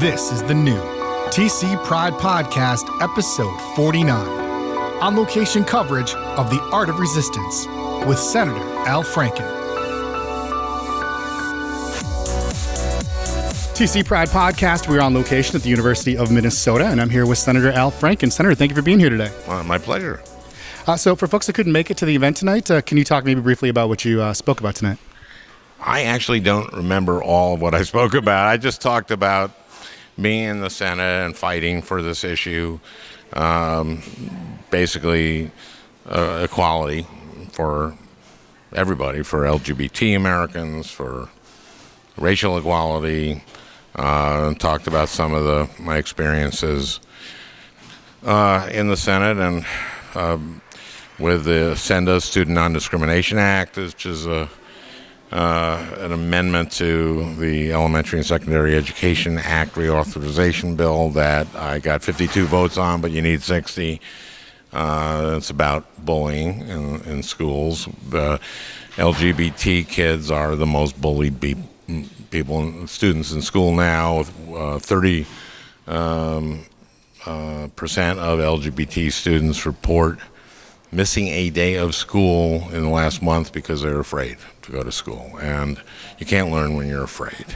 This is the new TC Pride Podcast, episode 49, on location coverage of the Art of Resistance with Senator Al Franken. TC Pride Podcast, we're on location at the University of Minnesota, and I'm here with Senator Al Franken. Senator, thank you for being here today. My pleasure. So for folks that couldn't make it to the event tonight, can you talk maybe briefly about what you spoke about tonight? I actually don't remember all of what I spoke about. I just talked about being in the Senate and fighting for this issue, basically equality for everybody, for LGBT Americans, for racial equality. Talked about some of my experiences in the Senate and with the SENDA Student Non-Discrimination Act, which is an amendment to the Elementary and Secondary Education Act reauthorization bill that I got 52 votes on, but you need 60. It's about bullying in schools. LGBT kids are the most bullied students in school now. With 30% of LGBT students report missing a day of school in the last month because they're afraid to go to school. And you can't learn when you're afraid.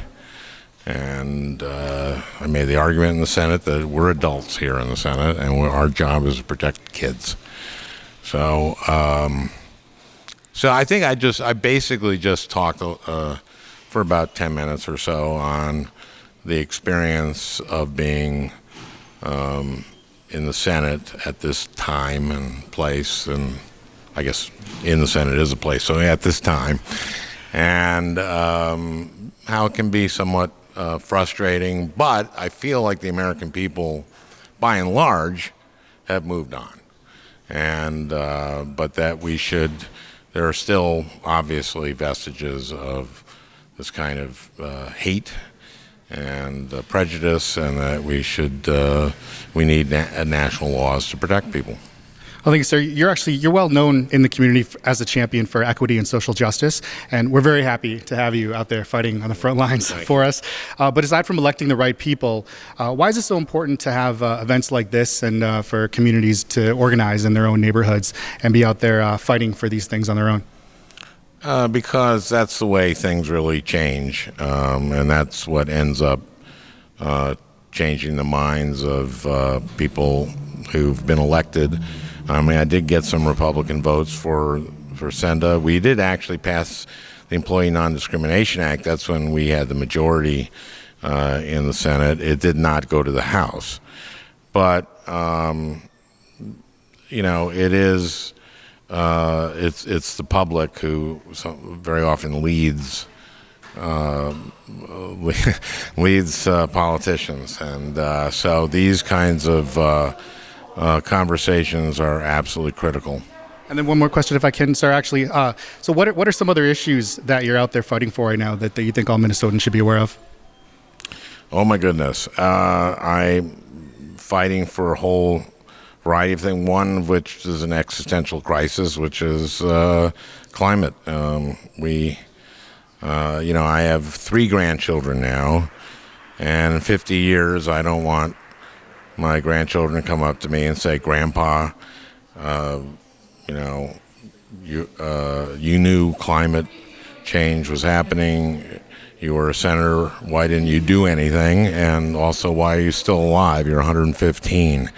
And I made the argument in the Senate that we're adults here in the Senate, and our job is to protect kids. So I think I basically just talked for about 10 minutes or so on the experience of being in the Senate at this time and place, and I guess in the Senate is a place, so at this time, and how it can be somewhat frustrating, but I feel like the American people, by and large, have moved on, and but that there are still obviously vestiges of this kind of hate and prejudice, and that we need national laws to protect people. Well, thank you, sir. You're well known in the community as a champion for equity and social justice, and we're very happy to have you out there fighting on the front lines for us. But aside from electing the right people, why is it so important to have events like this and for communities to organize in their own neighborhoods and be out there fighting for these things on their own? Because that's the way things really change, and that's what ends up changing the minds of people who've been elected. I mean, I did get some Republican votes for SENDA. We did actually pass the Employee Non-Discrimination Act. That's when we had the majority in the Senate. It did not go to the House. But, it is... it's the public who very often leads politicians, and so these kinds of conversations are absolutely critical. And then one more question, if I can, sir. Actually, so what are some other issues that you're out there fighting for right now that you think all Minnesotans should be aware of? Oh my goodness, I'm fighting for a whole variety of things, one of which is an existential crisis, which is climate. I have 3 grandchildren now, and in 50 years, I don't want my grandchildren to come up to me and say, "Grandpa, you knew climate change was happening. You were a senator. Why didn't you do anything? And also, why are you still alive? You're 115.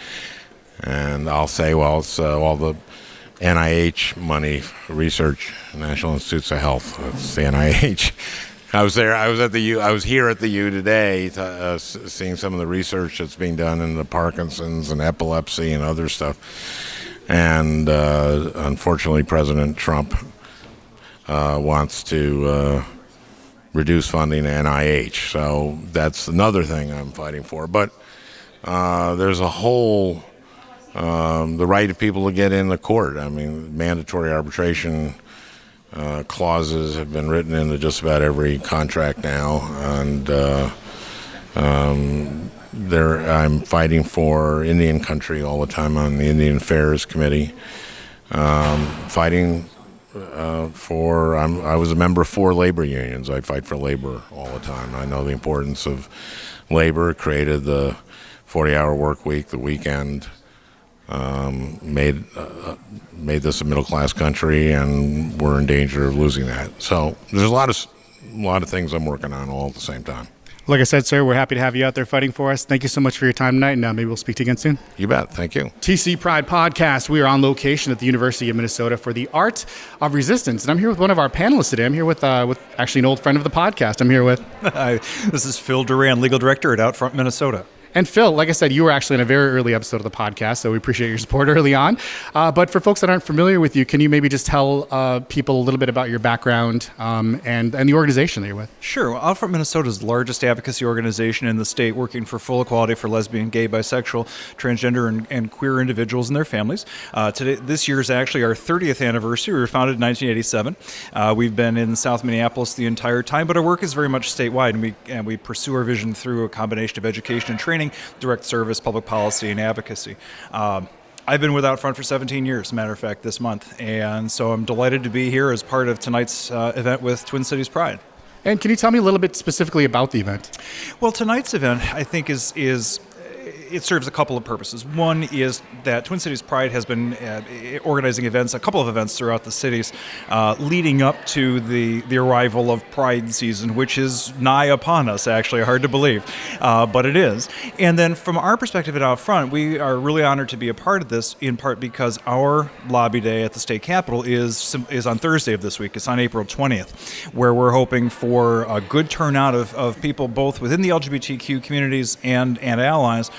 And I'll say, well, it's all the NIH money, research, National Institutes of Health. It's the NIH. I was there. I was here at the U today, seeing some of the research that's being done in the Parkinson's and epilepsy and other stuff. And unfortunately, President Trump wants to reduce funding to NIH. So that's another thing I'm fighting for. But there's a whole the right of people to get in the court. I mean, mandatory arbitration clauses have been written into just about every contract now, and I'm fighting for Indian country all the time on the Indian Affairs Committee, fighting I was a member of 4 labor unions. I fight for labor all the time. I know the importance of labor. Created the 40-hour work week, the weekend. Made this a middle-class country, and we're in danger of losing that. So there's a lot of things I'm working on all at the same time. Like I said, sir, we're happy to have you out there fighting for us. Thank you so much for your time tonight, and maybe we'll speak to you again soon. You bet. Thank you. TC Pride Podcast. We are on location at the University of Minnesota for the Art of Resistance, and I'm here with one of our panelists today. I'm here with actually an old friend of the podcast. I'm here with... Hi, this is Phil Duran, Legal Director at Outfront Minnesota. And Phil, like I said, you were actually in a very early episode of the podcast, so we appreciate your support early on. But for folks that aren't familiar with you, can you maybe just tell people a little bit about your background and the organization that you're with? Sure. Well, Outfront Minnesota is the largest advocacy organization in the state working for full equality for lesbian, gay, bisexual, transgender, and queer individuals and their families. This year is actually our 30th anniversary. We were founded in 1987. We've been in South Minneapolis the entire time, but our work is very much statewide, and we pursue our vision through a combination of education and training, direct service, public policy, and advocacy. I've been with Outfront for 17 years, as a matter of fact, this month. And so I'm delighted to be here as part of tonight's event with Twin Cities Pride. And can you tell me a little bit specifically about the event? Well, tonight's event, I think, is it serves a couple of purposes. One is that Twin Cities Pride has been organizing events, a couple of events throughout the cities, leading up to the arrival of Pride season, which is nigh upon us, actually, hard to believe, but it is. And then from our perspective at Outfront, we are really honored to be a part of this, in part because our lobby day at the state capitol is on Thursday of this week. It's on April 20th, where we're hoping for a good turnout of people both within the LGBTQ communities and allies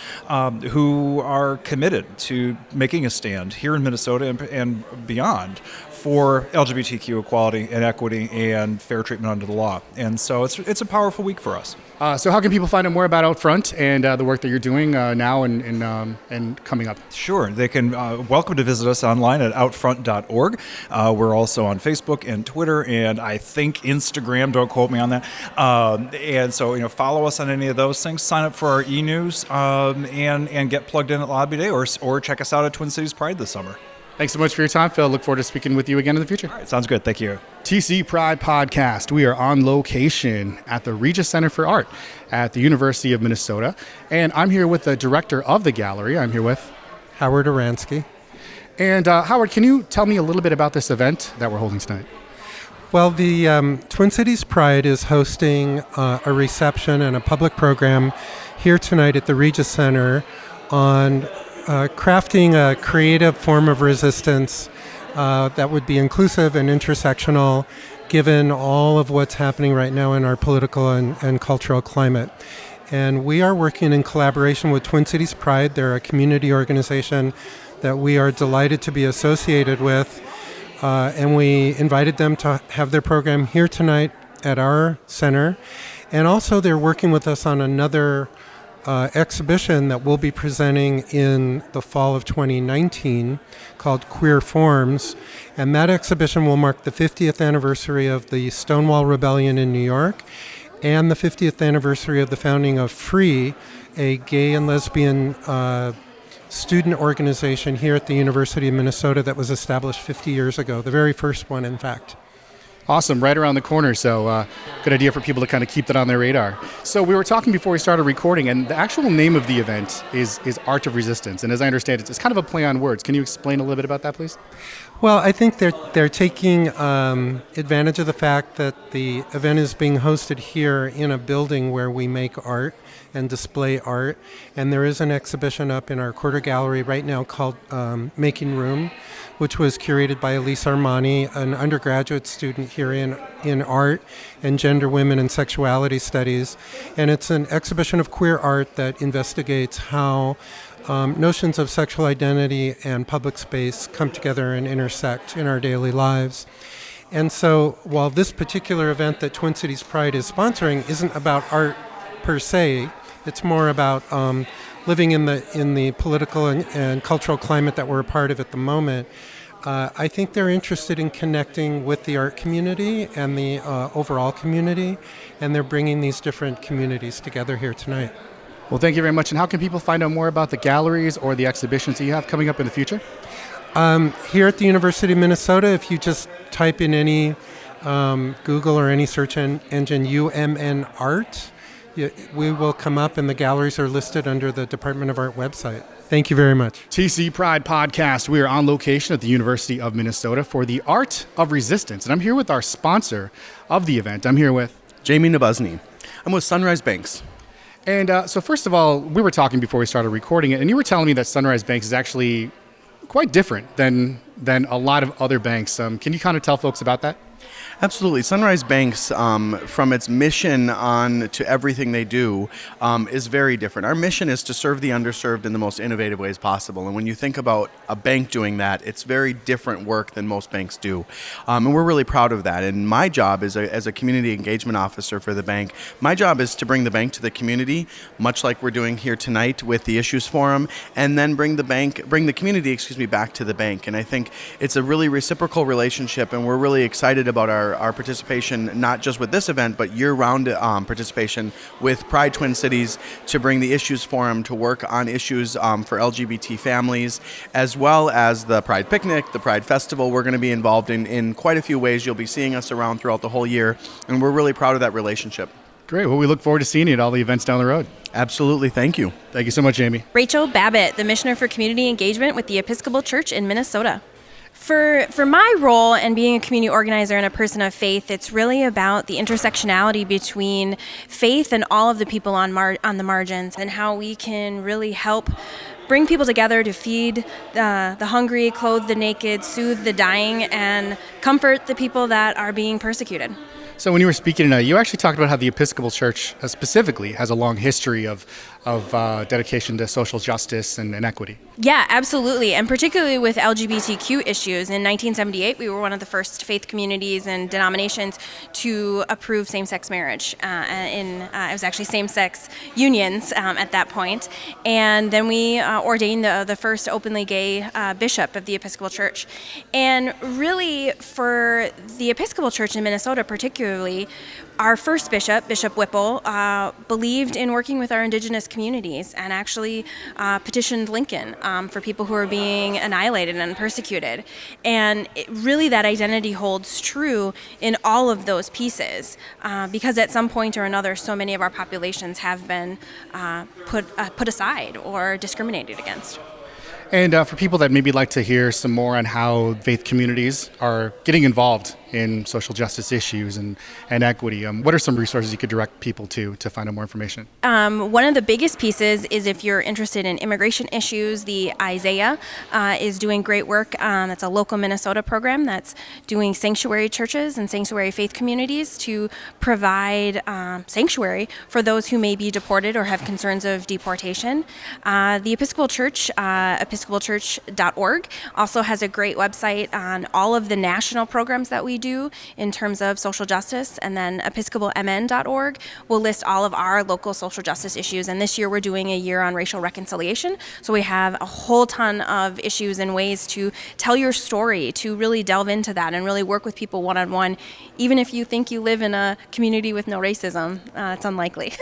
who are committed to making a stand here in Minnesota and beyond for LGBTQ equality and equity and fair treatment under the law. And so it's a powerful week for us. So how can people find out more about Outfront and the work that you're doing now and coming up? Sure. They can welcome to visit us online at outfront.org. We're also on Facebook and Twitter and I think Instagram. Don't quote me on that. And so, follow us on any of those things. Sign up for our e-news and get plugged in at Lobby Day or check us out at Twin Cities Pride this summer. Thanks so much for your time, Phil. Look forward to speaking with you again in the future. All right, sounds good. Thank you. TC Pride Podcast. We are on location at the Regis Center for Art at the University of Minnesota. And I'm here with the director of the gallery. I'm here with Howard Aransky. And Howard, can you tell me a little bit about this event that we're holding tonight? Well, the Twin Cities Pride is hosting a reception and a public program here tonight at the Regis Center on crafting a creative form of resistance that would be inclusive and intersectional given all of what's happening right now in our political and cultural climate. And we are working in collaboration with Twin Cities Pride. They're a community organization that we are delighted to be associated with. And we invited them to have their program here tonight at our center. And also they're working with us on another exhibition that we'll be presenting in the fall of 2019 called Queer Forms. And that exhibition will mark the 50th anniversary of the Stonewall Rebellion in New York and the 50th anniversary of the founding of Free, a gay and lesbian student organization here at the University of Minnesota that was established 50 years ago, the very first one, in fact. Awesome, right around the corner, so good idea for people to kind of keep that on their radar. So we were talking before we started recording, and the actual name of the event is Art of Resistance, and as I understand it, it's kind of a play on words. Can you explain a little bit about that, please? Well, I think they're taking advantage of the fact that the event is being hosted here in a building where we make art and display art, and there is an exhibition up in our quarter gallery right now called Making Room, which was curated by Elise Armani, an undergraduate student here in art and gender, women, and sexuality studies. And it's an exhibition of queer art that investigates how notions of sexual identity and public space come together and intersect in our daily lives. And so while this particular event that Twin Cities Pride is sponsoring isn't about art per se, it's more about living in the political and cultural climate that we're a part of at the moment. I think they're interested in connecting with the art community and the overall community, and they're bringing these different communities together here tonight. Well, thank you very much. And how can people find out more about the galleries or the exhibitions that you have coming up in the future? Here at the University of Minnesota, if you just type in any Google or any search engine UMN Art, we will come up, and the galleries are listed under the Department of Art website. Thank you very much. TC Pride Podcast. We are on location at the University of Minnesota for the Art of Resistance. And I'm here with our sponsor of the event. I'm here with Jamie Nabuzny. I'm with Sunrise Banks. And so first of all, we were talking before we started recording it, and you were telling me that Sunrise Banks is actually quite different than a lot of other banks. Can you kind of tell folks about that? Absolutely. Sunrise Banks, from its mission on to everything they do, is very different. Our mission is to serve the underserved in the most innovative ways possible. And when you think about a bank doing that, it's very different work than most banks do. And we're really proud of that. And my job as a community engagement officer for the bank, my job is to bring the bank to the community, much like we're doing here tonight with the Issues Forum, and then bring the community, back to the bank. And I think it's a really reciprocal relationship, and we're really excited about our participation, not just with this event, but year-round participation with Pride Twin Cities to bring the Issues Forum to work on issues for LGBT families, as well as the Pride Picnic, the Pride Festival. We're going to be involved in quite a few ways. You'll be seeing us around throughout the whole year, and we're really proud of that relationship. Great. Well, we look forward to seeing you at all the events down the road. Absolutely. Thank you. Thank you so much, Amy. Rachel Babbitt, the Missioner for Community Engagement with the Episcopal Church in Minnesota. For my role and being a community organizer and a person of faith, it's really about the intersectionality between faith and all of the people on the margins, and how we can really help bring people together to feed the hungry, clothe the naked, soothe the dying, and comfort the people that are being persecuted. So when you were speaking tonight, you actually talked about how the Episcopal Church specifically has a long history of dedication to social justice and equity. Yeah, absolutely, and particularly with LGBTQ issues. In 1978, we were one of the first faith communities and denominations to approve same-sex marriage. It was actually same-sex unions at that point. And then we ordained the first openly gay bishop of the Episcopal Church. And really, for the Episcopal Church in Minnesota particularly, our first bishop, Bishop Whipple, believed in working with our indigenous communities and actually petitioned Lincoln for people who are being annihilated and persecuted. And really that identity holds true in all of those pieces because at some point or another, so many of our populations have been put aside or discriminated against. And for people that maybe like to hear some more on how faith communities are getting involved in social justice issues and equity, what are some resources you could direct people to find out more information? One of the biggest pieces is if you're interested in immigration issues, the Isaiah is doing great work. That's a local Minnesota program that's doing sanctuary churches and sanctuary faith communities to provide sanctuary for those who may be deported or have concerns of deportation. The Episcopal Church, episcopalchurch.org, also has a great website on all of the national programs that we do in terms of social justice, and then episcopalmn.org will list all of our local social justice issues. And this year we're doing a year on racial reconciliation, so we have a whole ton of issues and ways to tell your story, to really delve into that and really work with people one-on-one. Even if you think you live in a community with no racism, it's unlikely.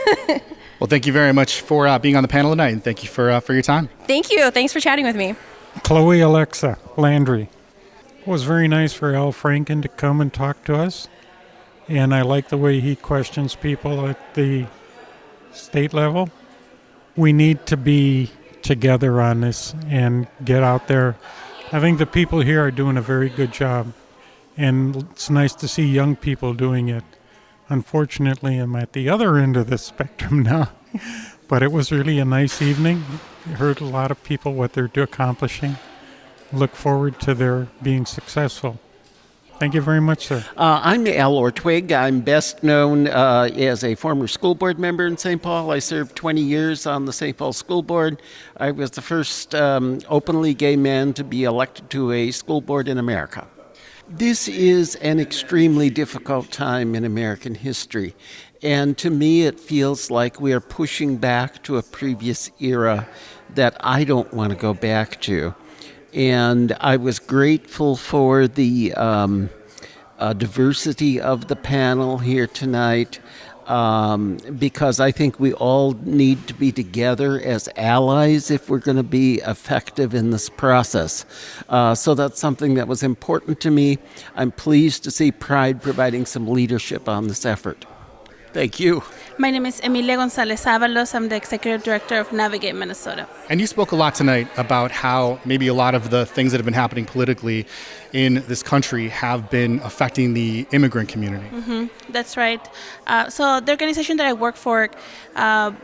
Well, thank you very much for being on the panel tonight, and thank you for your time. Thank you. Thanks for chatting with me. Chloe Alexa Landry. It was very nice for Al Franken to come and talk to us, and I like the way he questions people at the state level. We need to be together on this and get out there. I think the people here are doing a very good job, and it's nice to see young people doing it. Unfortunately, I'm at the other end of the spectrum now, but it was really a nice evening. I heard a lot of people what they're accomplishing. Look forward to their being successful. Thank you very much, sir. I'm Al Ortwig. I'm best known as a former school board member in St. Paul. I served 20 years on the St. Paul School Board. I was the first openly gay man to be elected to a school board in America. This is an extremely difficult time in American history, and to me it feels like we are pushing back to a previous era that I don't want to go back to. And I was grateful for the diversity of the panel here tonight. because I think we all need to be together as allies if we're going to be effective in this process. So that's something that was important to me. I'm pleased to see Pride providing some leadership on this effort. Thank you. My name is Emilia Gonzalez Avalos. I'm the Executive Director of Navigate Minnesota. And you spoke a lot tonight about how maybe a lot of the things that have been happening politically in this country have been affecting the immigrant community. That's right. So the organization that I work for,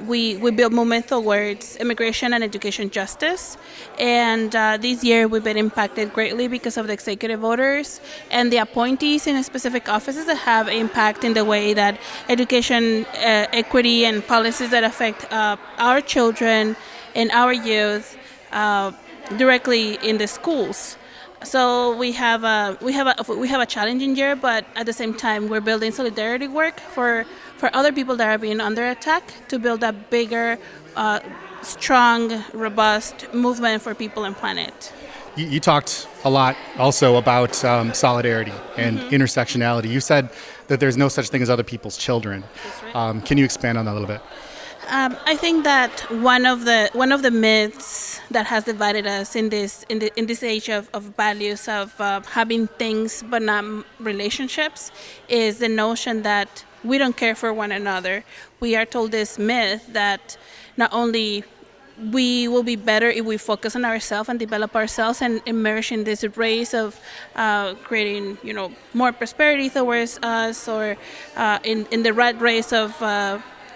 we build movement towards immigration and education justice. And this year we've been impacted greatly because of the executive orders and the appointees in specific offices that have impact in the way that education equity and policies that affect our children and our youth directly in the schools. So we have a challenging year, but at the same time we're building solidarity work for other people that are being under attack to build a bigger, strong, robust movement for people and planet. You talked a lot also about solidarity and intersectionality. You said that there's no such thing as other people's children. That's right. Can you expand on that a little bit? I think that one of the myths that has divided us in this age of values of having things but not relationships is the notion that we don't care for one another. We are told this myth that not only we will be better if we focus on ourselves and develop ourselves and emerge in this race of creating, more prosperity towards us, or in the rat race of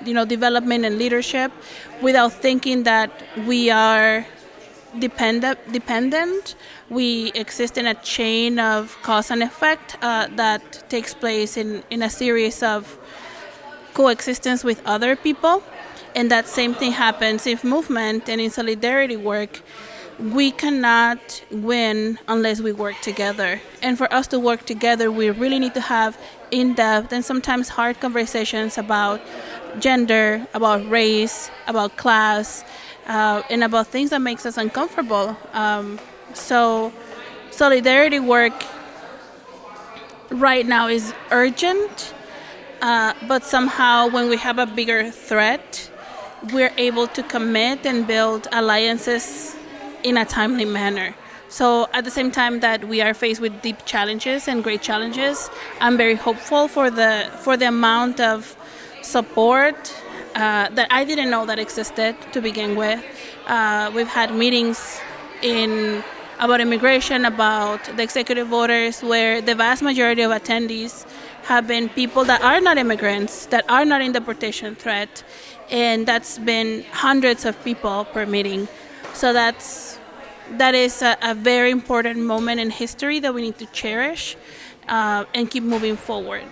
development and leadership, without thinking that we are dependent. We exist in a chain of cause and effect that takes place in a series of coexistence with other people. And that same thing happens in movement and in solidarity work. We cannot win unless we work together. And for us to work together, we really need to have in-depth and sometimes hard conversations about gender, about race, about class, and about things that makes us uncomfortable. So solidarity work right now is urgent, but somehow when we have a bigger threat, we're able to commit and build alliances in a timely manner. So at the same time that we are faced with deep challenges and great challenges, I'm very hopeful for the amount of support that I didn't know that existed to begin with. We've had meetings about immigration, about the executive orders, where the vast majority of attendees have been people that are not immigrants, that are not in deportation threat, and that's been hundreds of people per meeting. So that is a very important moment in history that we need to cherish and keep moving forward.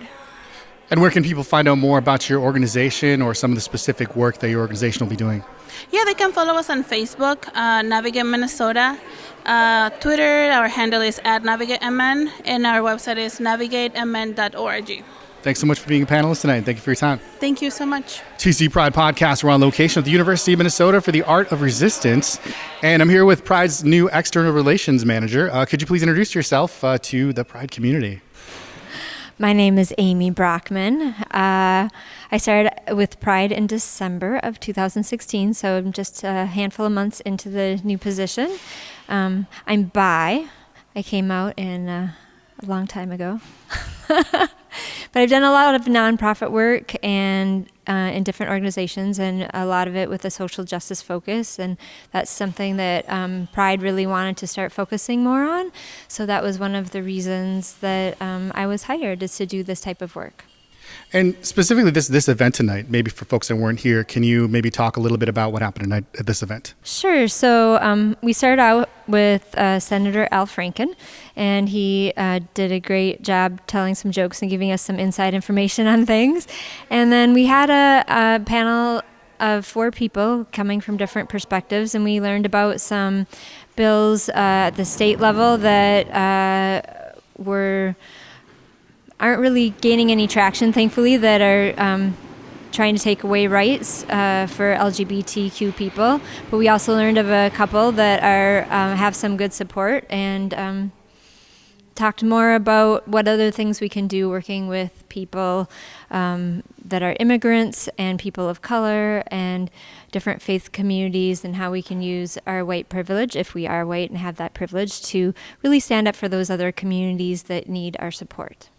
And where can people find out more about your organization or some of the specific work that your organization will be doing? Yeah, they can follow us on Facebook, Navigate Minnesota. Twitter, our handle is @NavigateMN, and our website is navigatemn.org. Thanks so much for being a panelist tonight. Thank you for your time. Thank you so much. TC Pride Podcast. We're on location at the University of Minnesota for the Art of Resistance. And I'm here with Pride's new External Relations Manager. Could you please introduce yourself to the Pride community? My name is Amy Brockman. I started with Pride in December of 2016, so I'm just a handful of months into the new position. I'm bi. I came out a long time ago. But I've done a lot of nonprofit work and in different organizations, and a lot of it with a social justice focus, and that's something that Pride really wanted to start focusing more on. So that was one of the reasons that I was hired, is to do this type of work. And specifically this event tonight, maybe for folks that weren't here, can you maybe talk a little bit about what happened tonight at this event? Sure. So we started out with Senator Al Franken, and he did a great job telling some jokes and giving us some inside information on things. And then we had a panel of 4 people coming from different perspectives, and we learned about some bills at the state level that aren't really gaining any traction, thankfully, that are trying to take away rights for LGBTQ people. But we also learned of a couple that have some good support, and talked more about what other things we can do working with people that are immigrants and people of color and different faith communities, and how we can use our white privilege, if we are white and have that privilege, to really stand up for those other communities that need our support.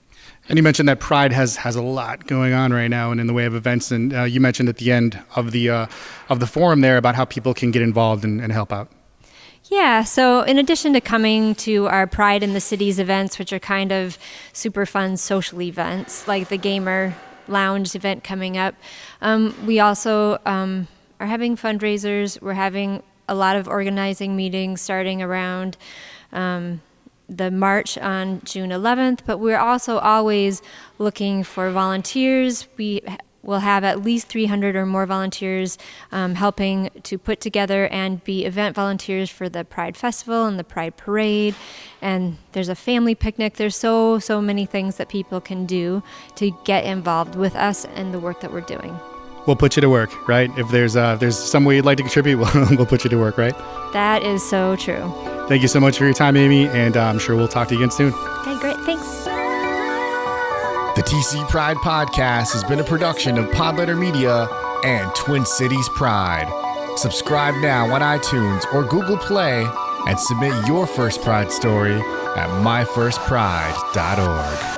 And you mentioned that Pride has a lot going on right now and in the way of events. And you mentioned at the end of the forum there about how people can get involved and help out. Yeah, so in addition to coming to our Pride in the Cities events, which are kind of super fun social events, like the Gamer Lounge event coming up, we also are having fundraisers. We're having a lot of organizing meetings starting around the march on June 11th, but we're also always looking for volunteers. We will have at least 300 or more volunteers helping to put together and be event volunteers for the Pride Festival and the Pride Parade. And there's a family picnic. There's so many things that people can do to get involved with us and the work that we're doing. We'll put you to work, right? If there's some way you'd like to contribute, we'll put you to work, right? That is so true. Thank you so much for your time, Amy, and I'm sure we'll talk to you again soon. Okay, great. Thanks. The TC Pride Podcast has been a production of Podletter Media and Twin Cities Pride. Subscribe now on iTunes or Google Play and submit your first Pride story at myfirstpride.org.